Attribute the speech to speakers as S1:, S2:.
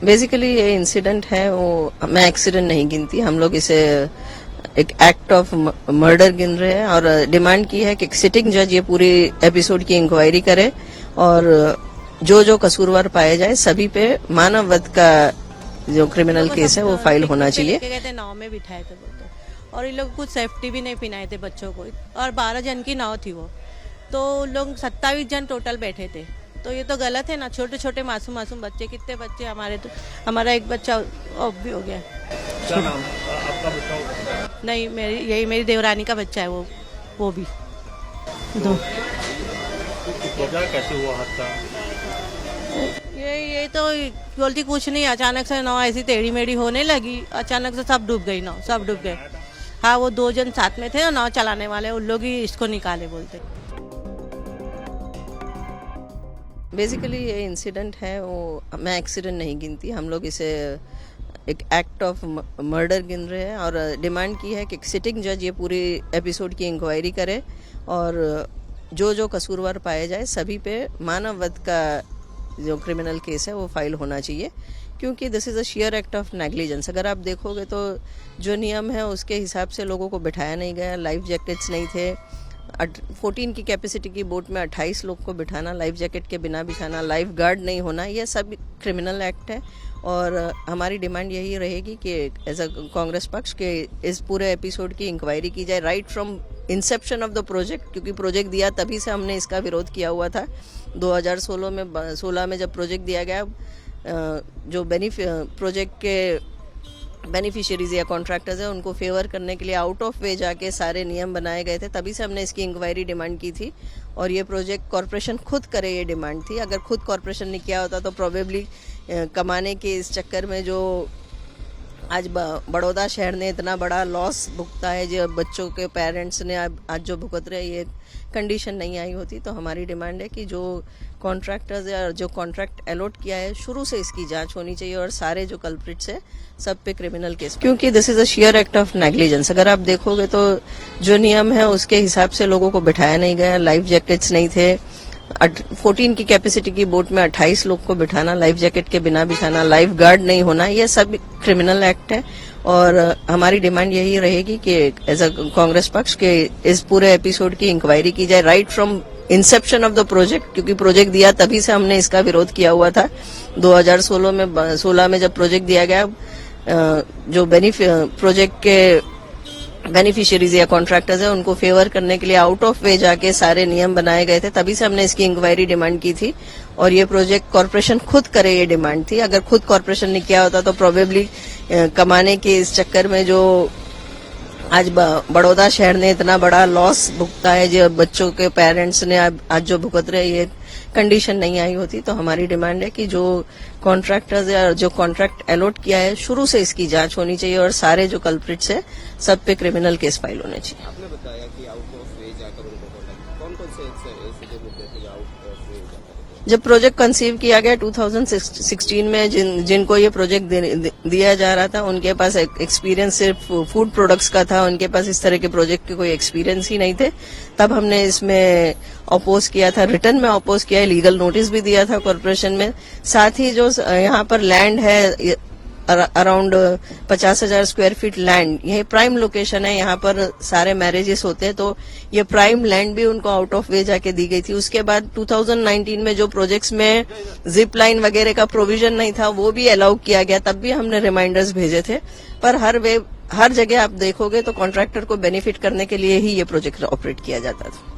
S1: Basically ये incident है वो मैं एक्सीडेंट नहीं गिनती, हम लोग इसे एक एक्ट ऑफ मर्डर गिन रहे हैं और डिमांड की है कि सिटिंग जज ये पूरी एपिसोड की इंक्वायरी करे और जो कसूरवार पाए जाए सभी पे मानव वध का जो क्रिमिनल केस है वो फाइल होना चाहिए।
S2: गए थे, नाव में बिठाए थे बोलते, और इन लोग कुछ सेफ्टी भी नहीं पिनाए थे बच्चों को, और 12 जन की नाव थी वो, तो लोग 27 जन टोटल बैठे थे। तो ये तो गलत है ना, छोटे छोटे मासूम बच्चे, कितने बच्चे हमारे, तो हमारा एक बच्चा ऑफ भी हो गया।
S3: क्या नाम आपका बच्चा?
S2: नहीं, मेरी देवरानी का बच्चा है वो भी।
S3: तो कैसे हुआ हादसा?
S2: ये तो बोलती कुछ नहीं, अचानक से नाव ऐसी टेढ़ी मेढ़ी होने लगी, अचानक से सब डूब गई, नाव सब डूब गए। हाँ, वो 2 जन साथ में थे और नाव चलाने वाले उन लोग ही इसको निकाले बोलते।
S1: बेसिकली ये इंसिडेंट है वो मैं एक्सीडेंट नहीं गिनती, हम लोग इसे एक एक्ट ऑफ मर्डर गिन रहे हैं और डिमांड की है कि सिटिंग जज ये पूरी एपिसोड की इंक्वायरी करे और जो कसूरवार पाए जाए सभी पे मानव वध का जो क्रिमिनल केस है वो फाइल होना चाहिए, क्योंकि this is a share act of negligence. अगर आप देखोगे तो जो नियम है उसके हिसाब से लोगों को बिठाया नहीं गया, लाइफ जैकेट्स नहीं थे, 14 की कैपेसिटी की बोट में 28 लोग को बिठाना, लाइफ जैकेट के बिना बिठाना, लाइफ गार्ड नहीं होना, यह सब क्रिमिनल एक्ट है। और हमारी डिमांड यही रहेगी कि एज अ कांग्रेस पक्ष के इस पूरे एपिसोड की इंक्वायरी की जाए right from Inception of the project, क्योंकि प्रोजेक्ट दिया तभी से हमने इसका विरोध किया हुआ था। 2016 में जब प्रोजेक्ट दिया गया, जो प्रोजेक्ट के बेनिफिशियरीज या कॉन्ट्रैक्टर्स है उनको फेवर करने के लिए आउट ऑफ वे जाके सारे नियम बनाए गए थे, तभी से हमने इसकी इंक्वायरी डिमांड की थी। और ये प्रोजेक्ट कॉरपोरेशन खुद करे, ये डिमांड थी। अगर खुद कॉरपोरेशन ने किया होता तो प्रोबेबली कमाने के इस चक्कर में जो आज बड़ौदा शहर ने इतना बड़ा लॉस भुगता है, जो बच्चों के पेरेंट्स ने आज जो भुगत रहे, ये कंडीशन नहीं आई होती। तो हमारी डिमांड है कि जो कॉन्ट्रैक्टर्स या जो कॉन्ट्रैक्ट अलॉट किया है शुरू से इसकी जांच होनी चाहिए और सारे जो कल्प्रिट्स है सब पे क्रिमिनल केस, क्योंकि this is a share act of negligence. अगर आप देखोगे तो जो नियम है उसके हिसाब से लोगों को बिठाया नहीं गया, लाइफ जैकेट्स नहीं थे, 14 की कैपेसिटी की बोट में 28 लोग को बिठाना, लाइफ जैकेट के बिना बिठाना, लाइफ गार्ड नहीं होना, यह सब क्रिमिनल एक्ट है। और हमारी डिमांड यही रहेगी कि एज अ कांग्रेस पक्ष के इस पूरे एपिसोड की इंक्वायरी की जाए right from Inception of the project, क्योंकि प्रोजेक्ट दिया तभी से हमने इसका विरोध किया हुआ था। 2016 में जब प्रोजेक्ट दिया गया, जो प्रोजेक्ट के बेनिफिशियरीज या कॉन्ट्रैक्टर्स है उनको फेवर करने के लिए आउट ऑफ वे जाके सारे नियम बनाए गए थे, तभी से हमने इसकी इंक्वायरी डिमांड की थी। और ये प्रोजेक्ट कॉरपोरेशन खुद करे, ये डिमांड थी। अगर खुद कॉरपोरेशन ने किया होता तो प्रोबेबली कमाने के इस चक्कर में जो आज बड़ौदा शहर ने इतना बड़ा लॉस भुगता है, जो बच्चों के पेरेंट्स ने आज जो भुगत रहे, ये कंडीशन नहीं आई होती। तो हमारी डिमांड है कि जो कॉन्ट्रैक्टर्स या जो कॉन्ट्रैक्ट अलॉट किया है शुरू से इसकी जांच होनी चाहिए और सारे जो कल्प्रिट्स है सब पे क्रिमिनल केस फाइल होने चाहिए।
S4: आपने बताया कि आउट ऑफ वे जाकर उनको बोला, कौन से ऐसे मुद्दे थे आउट ऑफ वे जाकर?
S1: जब प्रोजेक्ट कंसीव किया गया 2016 में, जिनको ये प्रोजेक्ट दिया जा रहा था उनके पास एक्सपीरियंस सिर्फ फूड प्रोडक्ट्स का था, उनके पास इस तरह के प्रोजेक्ट के कोई एक्सपीरियंस ही नहीं थे। तब हमने इसमें अपोज किया था, रिटर्न में अपोज किया है, लीगल नोटिस भी दिया था कॉर्पोरेशन में। साथ ही जो यहाँ पर लैंड है अराउंड 50,000 स्क्वायर फीट लैंड, यह प्राइम लोकेशन है, यहाँ पर सारे मैरिजेस होते हैं, तो ये प्राइम लैंड भी उनको आउट ऑफ वे जाके दी गई थी। उसके बाद 2019 में जो प्रोजेक्ट्स में जिप लाइन वगैरह का प्रोविजन नहीं था वो भी अलाउ किया गया, तब भी हमने रिमाइंडर्स भेजे थे। पर हर जगह आप देखोगे तो कॉन्ट्रैक्टर को बेनिफिट करने के लिए ही ये प्रोजेक्ट ऑपरेट किया जाता था।